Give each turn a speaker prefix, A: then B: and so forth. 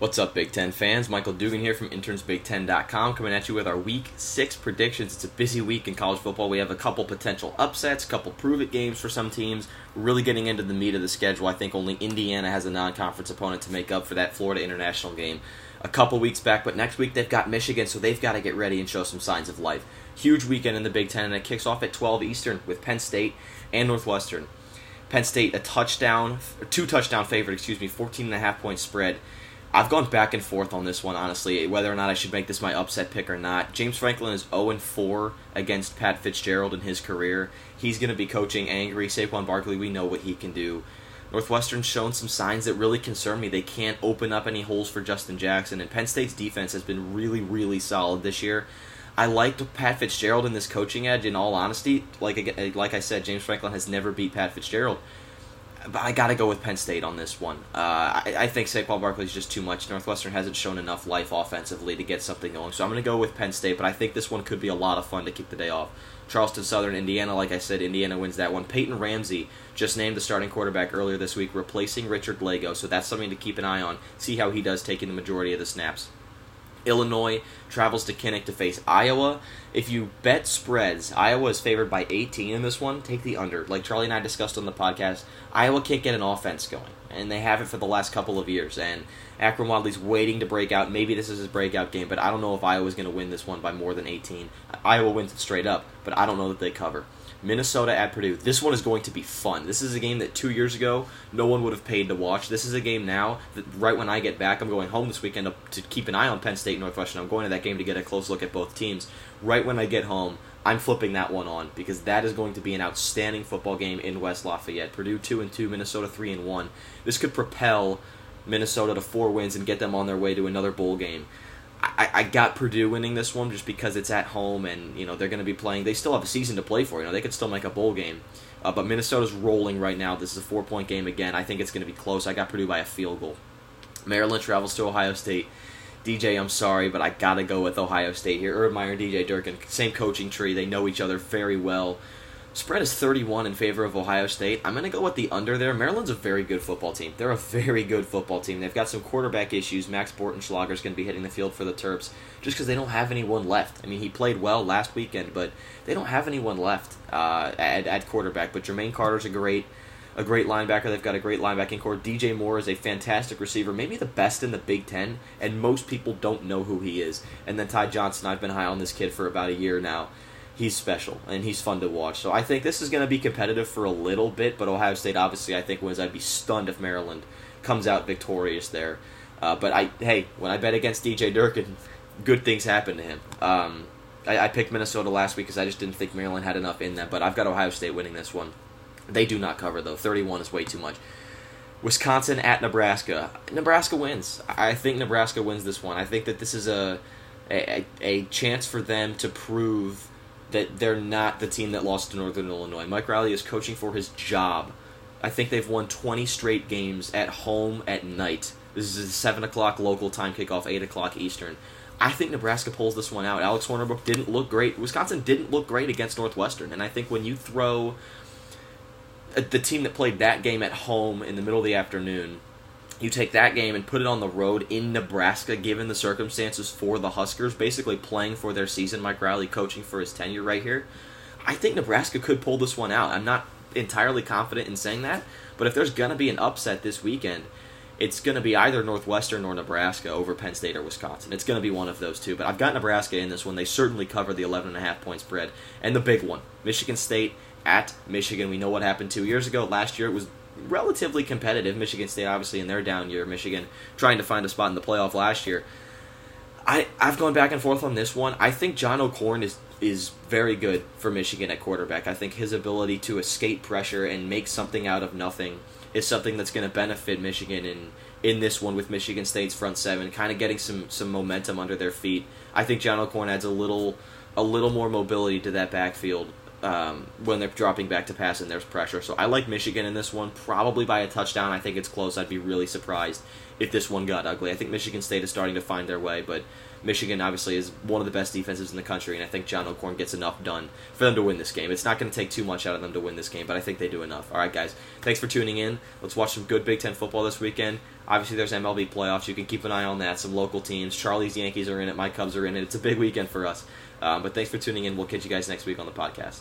A: What's up, Big Ten fans? Michael Dugan here from internsbig10.com coming at you with our Week 6 predictions. It's a busy week in college football. We have a couple potential upsets, a couple prove-it games for some teams. We're really getting into the meat of the schedule. I think only Indiana has a non-conference opponent to make up for that Florida International game a couple weeks back. But next week they've got Michigan, so they've got to get ready and show some signs of life. Huge weekend in the Big Ten, and it kicks off at 12 Eastern with Penn State and Northwestern. Penn State, two touchdown favorite, 14.5-point spread. I've gone back and forth on this one, honestly, whether or not I should make this my upset pick or not. James Franklin is 0-4 against Pat Fitzgerald in his career. He's going to be coaching angry. Saquon Barkley, we know what he can do. Northwestern's shown some signs that really concern me. They can't open up any holes for Justin Jackson, and Penn State's defense has been really, really solid this year. I liked Pat Fitzgerald in this coaching edge, in all honesty. Like I said, James Franklin has never beat Pat Fitzgerald. But I got to go with Penn State on this one. I think Saquon Barkley is just too much. Northwestern hasn't shown enough life offensively to get something going. So I'm going to go with Penn State, but I think this one could be a lot of fun to kick the day off. Charleston Southern, Indiana, like I said, Indiana wins that one. Peyton Ramsey just named the starting quarterback earlier this week, replacing Richard Lago. So that's something to keep an eye on. See how he does taking the majority of the snaps. Illinois travels to Kinnick to face Iowa. If you bet spreads, Iowa is favored by 18 in this one. Take the under. Like Charlie and I discussed on the podcast, Iowa can't get an offense going, and they haven't for the last couple of years. And Akron Wadley's waiting to break out. Maybe this is his breakout game, but I don't know if Iowa's going to win this one by more than 18. Iowa wins it straight up, but I don't know that they cover. Minnesota at Purdue. This one is going to be fun. This is a game that 2 years ago no one would have paid to watch. This is a game now that right when I get back, I'm going home this weekend to keep an eye on Penn State and Northwestern. I'm going to that game to get a close look at both teams. Right when I get home, I'm flipping that one on because that is going to be an outstanding football game in West Lafayette. Purdue 2-2, Minnesota 3-1. This could propel Minnesota to 4 wins and get them on their way to another bowl game. I got Purdue winning this one just because it's at home and they're going to be playing. They still have a season to play for. They could still make a bowl game. But Minnesota's rolling right now. This is a 4-point game again. I think it's going to be close. I got Purdue by a field goal. Maryland travels to Ohio State. DJ, I'm sorry, but I got to go with Ohio State here. Urban Meyer and DJ Durkin, same coaching tree. They know each other very well. Spread is 31 in favor of Ohio State. I'm going to go with the under there. Maryland's a very good football team. They're a very good football team. They've got some quarterback issues. Max Bortenschlager's going to be hitting the field for the Terps just because they don't have anyone left. I mean, he played well last weekend, but they don't have anyone left at quarterback. But Jermaine Carter's a great linebacker. They've got a great linebacking core. DJ Moore is a fantastic receiver, maybe the best in the Big Ten, and most people don't know who he is. And then Ty Johnson, I've been high on this kid for about a year now. He's special, and he's fun to watch. So I think this is going to be competitive for a little bit, but Ohio State obviously I think wins. I'd be stunned if Maryland comes out victorious there. But when I bet against DJ Durkin, good things happen to him. I picked Minnesota last week because I just didn't think Maryland had enough in them, but I've got Ohio State winning this one. They do not cover, though. 31 is way too much. Wisconsin at Nebraska. Nebraska wins. I think Nebraska wins this one. I think that this is a chance for them to prove that they're not the team that lost to Northern Illinois. Mike Riley is coaching for his job. I think they've won 20 straight games at home at night. This is a 7 o'clock local time kickoff, 8 o'clock Eastern. I think Nebraska pulls this one out. Alex Hornibrook didn't look great. Wisconsin didn't look great against Northwestern. And I think when you throw the team that played that game at home in the middle of the afternoon, you take that game and put it on the road in Nebraska, given the circumstances for the Huskers, basically playing for their season, Mike Riley coaching for his tenure right here. I think Nebraska could pull this one out. I'm not entirely confident in saying that, but if there's going to be an upset this weekend, it's going to be either Northwestern or Nebraska over Penn State or Wisconsin. It's going to be one of those two, but I've got Nebraska in this one. They certainly cover the 11.5-point spread. And the big one, Michigan State at Michigan. We know what happened 2 years ago. Last year it was relatively competitive. Michigan State, obviously, in their down year. Michigan trying to find a spot in the playoff last year. I've gone back and forth on this one. I think John O'Korn is very good for Michigan at quarterback. I think his ability to escape pressure and make something out of nothing is something that's going to benefit Michigan in this one with Michigan State's front seven, kind of getting some momentum under their feet. I think John O'Korn adds a little more mobility to that backfield when they're dropping back to pass and there's pressure. So I like Michigan in this one, probably by a touchdown. I think it's close. I'd be really surprised if this one got ugly. I think Michigan State is starting to find their way, but Michigan obviously is one of the best defenses in the country, and I think John O'Korn gets enough done for them to win this game. It's not going to take too much out of them to win this game, but I think they do enough. All right, guys, thanks for tuning in. Let's watch some good Big Ten football this weekend. Obviously, there's MLB playoffs. You can keep an eye on that. Some local teams. Charlie's Yankees are in it. My Cubs are in it. It's a big weekend for us. But thanks for tuning in. We'll catch you guys next week on the podcast.